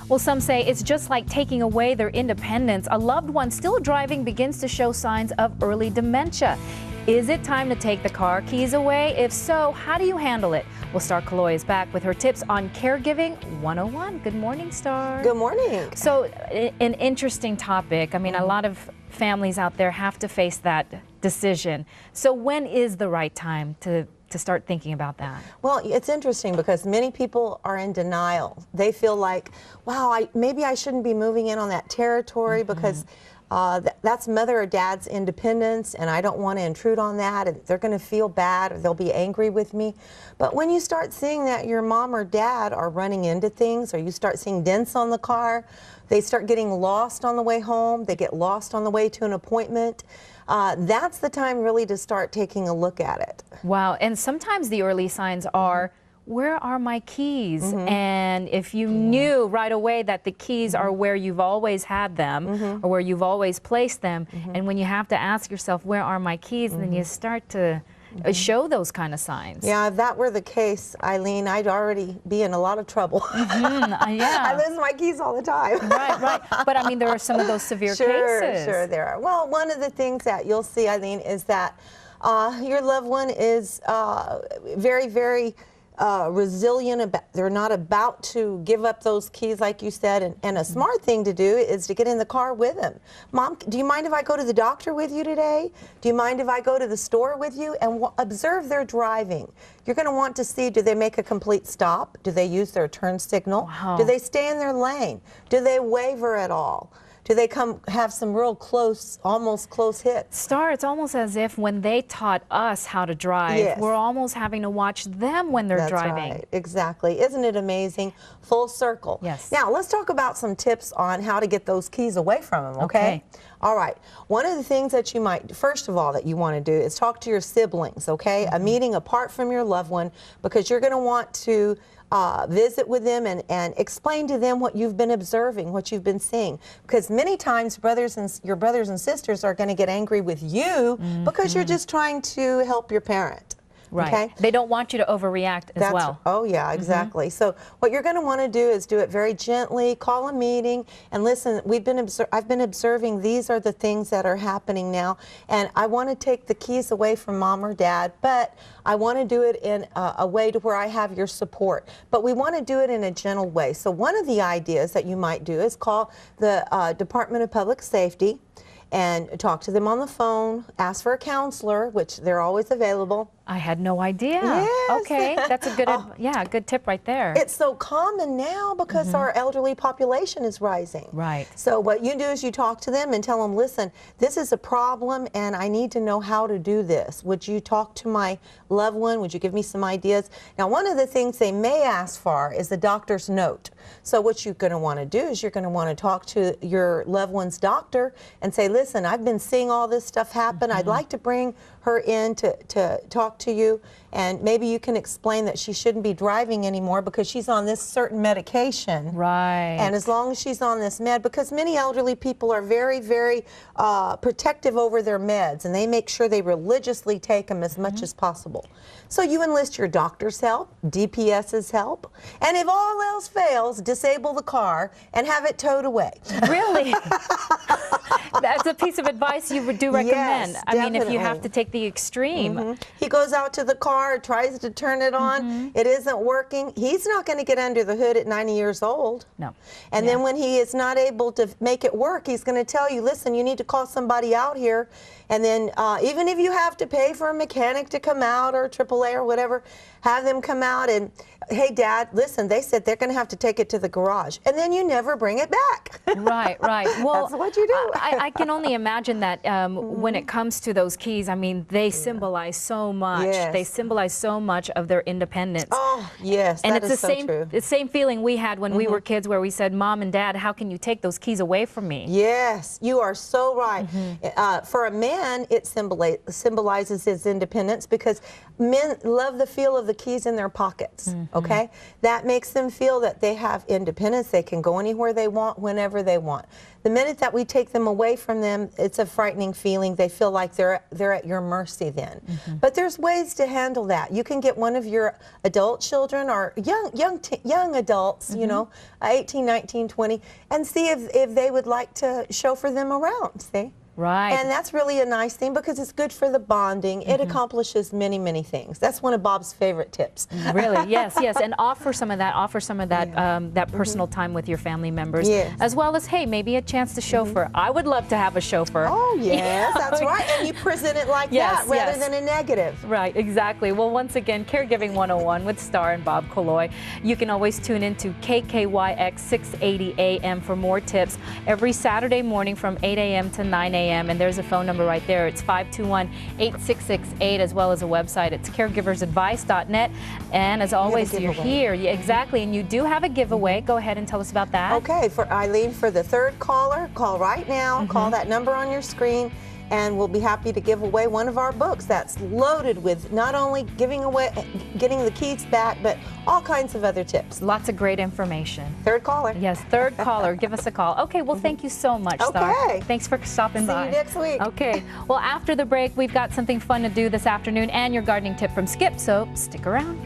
Well, some say it's just like taking away their independence. A loved one still driving begins to show signs of early dementia. Is it time to take the car keys away? If so, how do you handle it? Well, Starr Calo-oy is back with her tips on Caregiving 101. Good morning, Starr. Good morning. So, an interesting topic. I mean, a lot of families out there have to face that decision. So when is the right time to start thinking about that? Well, it's interesting because many people are in denial. They feel like, wow, maybe I shouldn't be moving in on that territory because that's mother or dad's independence, and I don't want to intrude on that, and they're going to feel bad or they'll be angry with me. But when you start seeing that your mom or dad are running into things, or you start seeing dents on the car, they start getting lost on the way home, they get lost on the way to an appointment, that's the time really to start taking a look at it. Wow, and sometimes the early signs are, where are my keys? And if you knew right away that the keys are where you've always had them or where you've always placed them, and when you have to ask yourself, where are my keys, then you start to show those kind of signs. Yeah, if that were the case, Eileen, I'd already be in a lot of trouble. Yeah. I lose my keys all the time. Right. But I mean, there are some of those severe cases. Sure, there are. Well, one of the things that you'll see, Eileen, is that your loved one is very, very resilient. They're not about to give up those keys, like you said, and a smart thing to do is to get in the car with them. Mom, do you mind if I go to the doctor with you today? Do you mind if I go to the store with you? And observe their driving. You're going to want to see, do they make a complete stop? Do they use their turn signal? Wow. Do they stay in their lane? Do they waver at all? Do they have some real close, almost close hits? Starr, it's almost as if when they taught us how to drive, we're almost having to watch them when they're driving. Right. Exactly. Isn't it amazing? Full circle. Yes. Now, let's talk about some tips on how to get those keys away from them, okay? All right. One of the things that you might, first of all, that you want to do is talk to your siblings, okay? A meeting apart from your loved one, because you're going to want to visit with them and explain to them what you've been observing, what you've been seeing. Because many times your brothers and sisters are going to get angry with you because you're just trying to help your parent. Right. Okay? They don't want you to overreact as well. Oh, yeah, exactly. So what you're going to want to do is do it very gently, call a meeting, and listen, I've been observing these are the things that are happening now, and I want to take the keys away from mom or dad, but I want to do it in a way to where I have your support. But we want to do it in a gentle way. So one of the ideas that you might do is call the Department of Public Safety and talk to them on the phone, ask for a counselor, which they're always available. I had no idea. Yes. Okay, that's a good, good tip right there. It's so common now because our elderly population is rising. Right. So what you do is you talk to them and tell them, listen, this is a problem and I need to know how to do this. Would you talk to my loved one? Would you give me some ideas? Now, one of the things they may ask for is the doctor's note. So what you're going to want to do is you're going to want to talk to your loved one's doctor and say, listen, I've been seeing all this stuff happen. I'd like to bring her in to talk to you, and maybe you can explain that she shouldn't be driving anymore because she's on this certain medication. Right. And as long as she's on this med, because many elderly people are very, very protective over their meds, and they make sure they religiously take them as much as possible. So you enlist your doctor's help, DPS's help, and if all else fails, disable the car and have it towed away. Really? That's a piece of advice you do recommend. Yes, I mean, if you have to take the extreme. He goes out to the car, tries to turn it on, it isn't working. He's not going to get under the hood at 90 years old. No. And then when he is not able to make it work, he's going to tell you, listen, you need to call somebody out here. And then even if you have to pay for a mechanic to come out or AAA or whatever, have them come out and, hey, Dad, listen, they said they're going to have to take it to the garage. And then you never bring it back. Right. Well, that's what you do. I can only imagine that when it comes to those keys, I mean, they symbolize so much. Yes. They symbolize so much of their independence. Oh, yes, and that it's is the so same, true. the same feeling we had when we were kids, where we said, Mom and Dad, how can you take those keys away from me? Yes, you are so right. For a man, it symbolizes his independence because men love the feel of the keys in their pockets. okay? That makes them feel that they have independence. They can go anywhere they want, whenever they want. The minute that we take them away from them, it's a frightening feeling. They feel like they're at your mercy then. But there's ways to handle that. You can get one of your adult children or young adults, you know, 18, 19, 20, and see if they would like to chauffeur them around, see? Right. And that's really a nice thing because it's good for the bonding. It accomplishes many, many things. That's one of Bob's favorite tips. Really, yes, yes. And offer some of that, that personal time with your family members. Yes. As well as, hey, maybe a chance to chauffeur. I would love to have a chauffeur. Oh, yes, that's right. And you present it like that rather than a negative. Right, exactly. Well, once again, Caregiving 101 with Starr and Bob Calo-oy. You can always tune in to KKYX 680 AM for more tips every Saturday morning from 8 AM to 9 AM. And there's a phone number right there. It's 521-8668, as well as a website. It's caregiversadvice.net. And as always, you're here. Yeah, exactly. And you do have a giveaway. Go ahead and tell us about that. Okay, for Eileen, for the third caller, call right now. Call that number on your screen, and we'll be happy to give away one of our books that's loaded with not only getting the keys back, but all kinds of other tips. Lots of great information. Third caller. Yes, third caller. Give us a call. Okay, well, thank you so much, Starr. Okay. Thanks for stopping by. See you next week. Okay. Well, after the break, we've got something fun to do this afternoon and your gardening tip from Skip, so stick around.